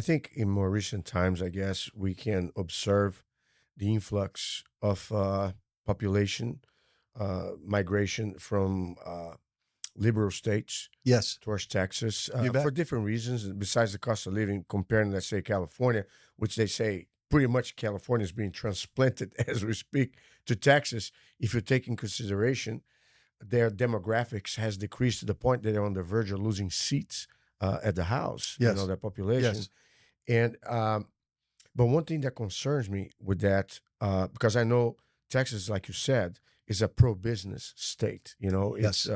I think in more recent times, I guess we can observe the influx of population migration from liberal states Yes, towards Texas you for bet. different reasons. Besides the cost of living, comparing, let's say, California, which they say pretty much California is being transplanted as we speak to Texas. If you take in consideration their demographics has decreased to the point that they're on the verge of losing seats at the House, Yes, their population. yes, And but one thing that concerns me with that, because I know Texas, like you said, is a pro-business state. It's yes.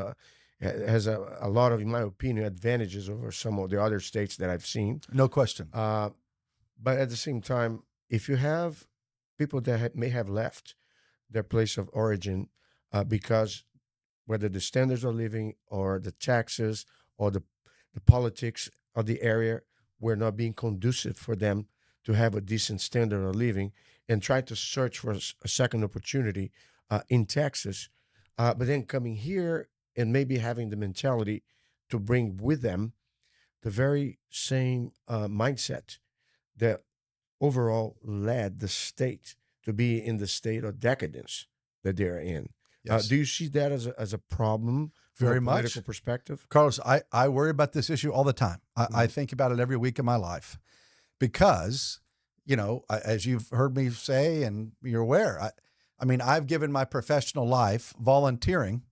has a lot of, in my opinion, advantages over some of the other states that I've seen. No question. Uh, but at the same time, if you have people that may have left their place of origin because whether the standards of living or the taxes or the politics of the area were not being conducive for them to have a decent standard of living and try to search for a second opportunity in Texas, but then coming here and maybe having the mentality to bring with them the very same mindset that overall led the state to be in the state of decadence that they're in. Yes, Do you see that as a problem from a very political much. perspective? Carlos, I worry about this issue all the time. I Mhm. think about it every week of my life because, as you've heard me say and you're aware, I mean, I've given my professional life volunteering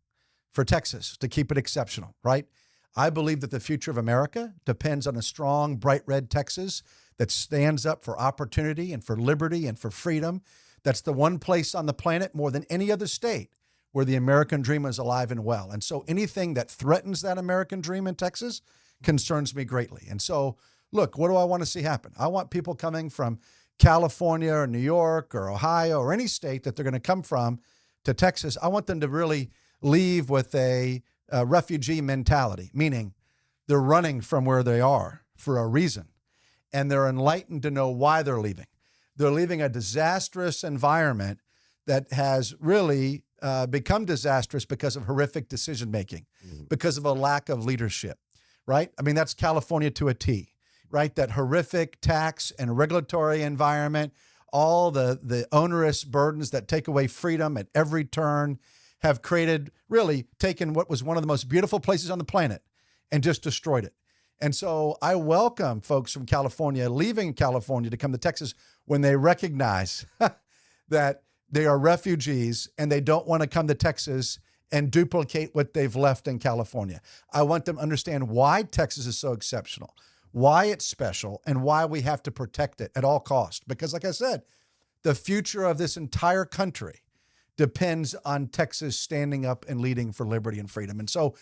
for Texas to keep it exceptional, right? I believe that the future of America depends on a strong, bright red Texas that stands up for opportunity and for liberty and for freedom. That's the one place on the planet more than any other state where the American dream is alive and well. And so anything that threatens that American dream in Texas concerns me greatly. And so, look, what do I want to see happen? I want people coming from California or New York or Ohio or any state that they're going to come from to Texas. I want them to really leave with a refugee mentality, meaning they're running from where they are for a reason and they're enlightened to know why they're leaving. They're leaving a disastrous environment that has really become disastrous because of horrific decision making, Mhm. because of a lack of leadership, right? I mean, that's California to a T, right? That horrific tax and regulatory environment, all the onerous burdens that take away freedom at every turn have created, really taken what was one of the most beautiful places on the planet and just destroyed it. And so I welcome folks from California leaving California to come to Texas when they recognize that they are refugees and they don't want to come to Texas and duplicate what they've left in California. I want them to understand why Texas is so exceptional, why it's special, and why we have to protect it at all costs. Because, like I said, the future of this entire country depends on Texas standing up and leading for liberty and freedom. And so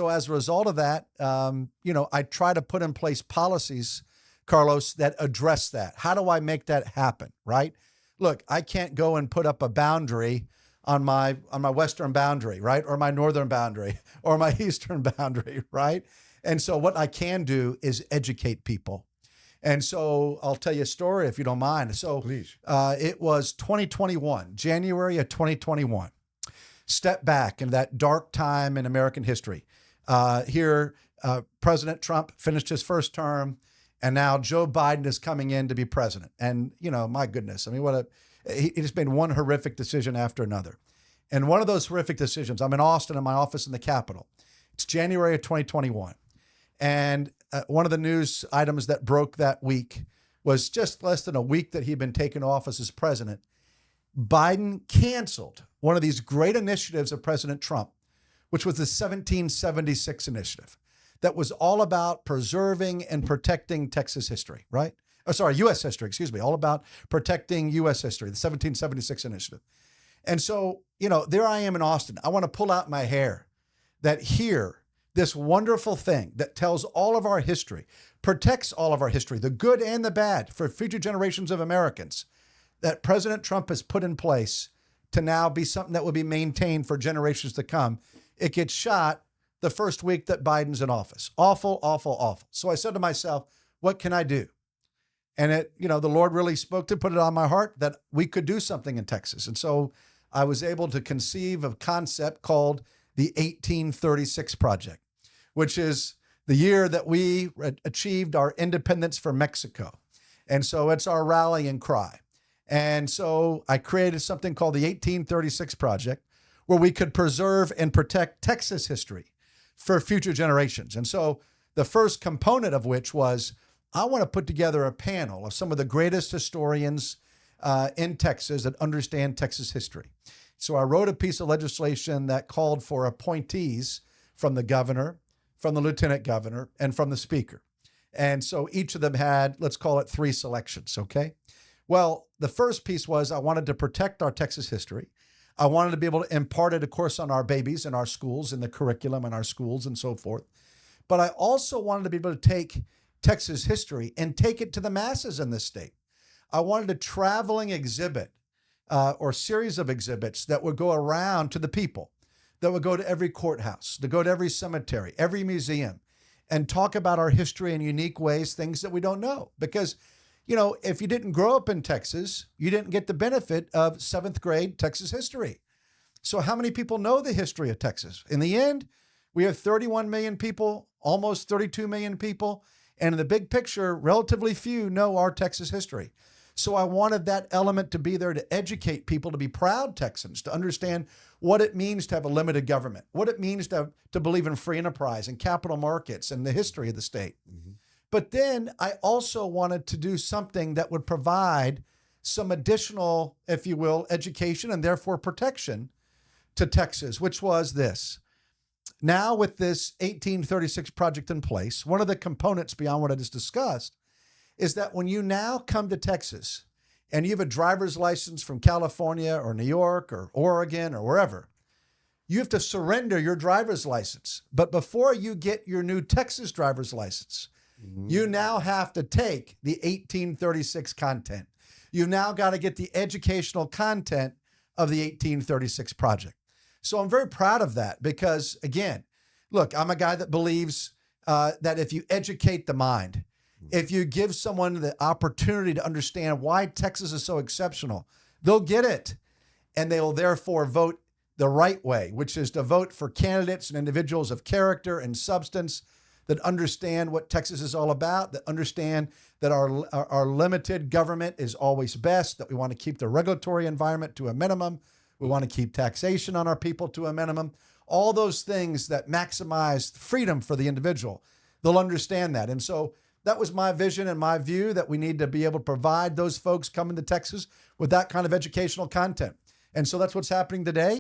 as a result of that, I try to put in place policies, Carlos, that address that. How do I make that happen? Right? Look, I can't go and put up a boundary on my western boundary, right, or my northern boundary, or my eastern boundary, right. And so what I can do is educate people. And so I'll tell you a story if you don't mind. So Please. it was 2021, January of 2021. Step back in that dark time in American history. Here, President Trump finished his first term, and now Joe Biden is coming in to be president. And, my goodness, I mean, it's been one horrific decision after another. And one of those horrific decisions, I'm in Austin in my office in the Capitol. It's January of 2021. And one of the news items that broke that week was just less than a week that he'd been taken office as president. Biden canceled one of these great initiatives of President Trump, which was the 1776 initiative that was all about preserving and protecting Texas history, right? Oh, sorry, U.S. history, excuse me, all about protecting U.S. history, the 1776 initiative. And so, there I am in Austin. I want to pull out my hair that here, this wonderful thing that tells all of our history, protects all of our history, the good and the bad for future generations of Americans, that President Trump has put in place to now be something that will be maintained for generations to come. It gets shot the first week that Biden's in office. Awful, awful, awful. So I said to myself, what can I do? And the Lord really put it on my heart that we could do something in Texas. And so I was able to conceive of a concept called the 1836 Project, which is the year that we achieved our independence from Mexico. And so it's our rallying cry. And so I created something called the 1836 Project, where we could preserve and protect Texas history for future generations. And so the first component of which was I want to put together a panel of some of the greatest historians in Texas that understand Texas history. So I wrote a piece of legislation that called for appointees from the governor, from the lieutenant governor, and from the speaker. And so each of them had, let's call it 3 selections, okay? Well, the first piece was I wanted to protect our Texas history. I wanted to be able to impart it, of course, on our babies in our schools, in the curriculum in our schools and so forth. But I also wanted to be able to take Texas history and take it to the masses in this state. I wanted a traveling exhibit or series of exhibits that would go around to the people, that would go to every courthouse, to go to every cemetery, every museum, and talk about our history in unique ways, things that we don't know. Because, you know, if you didn't grow up in Texas, you didn't get the benefit of 7th grade Texas history. So how many people know the history of Texas? In the end, we have 31 million people, almost 32 million people. And in the big picture, relatively few know our Texas history. So I wanted that element to be there to educate people to be proud Texans, to understand what it means to have a limited government, what it means to believe in free enterprise and capital markets and the history of the state. Mm-hmm. But then I also wanted to do something that would provide some additional, if you will, education and therefore protection to Texas, which was this. Now with this 1836 project in place, one of the components beyond what I just discussed is that when you now come to Texas and you have a driver's license from California or New York or Oregon or wherever, you have to surrender your driver's license. But before you get your new Texas driver's license, you now have to take the 1836 content. You've now got to get the educational content of the 1836 project. So I'm very proud of that because, again, look, I'm a guy that believes that if you educate the mind, if you give someone the opportunity to understand why Texas is so exceptional, they'll get it. And they will therefore vote the right way, which is to vote for candidates and individuals of character and substance that understand what Texas is all about, that understand that our limited government is always best, that we want to keep the regulatory environment to a minimum. We want to keep taxation on our people to a minimum. All those things that maximize freedom for the individual, they'll understand that. And so that was my vision and my view, that we need to be able to provide those folks coming to Texas with that kind of educational content. And so that's what's happening today.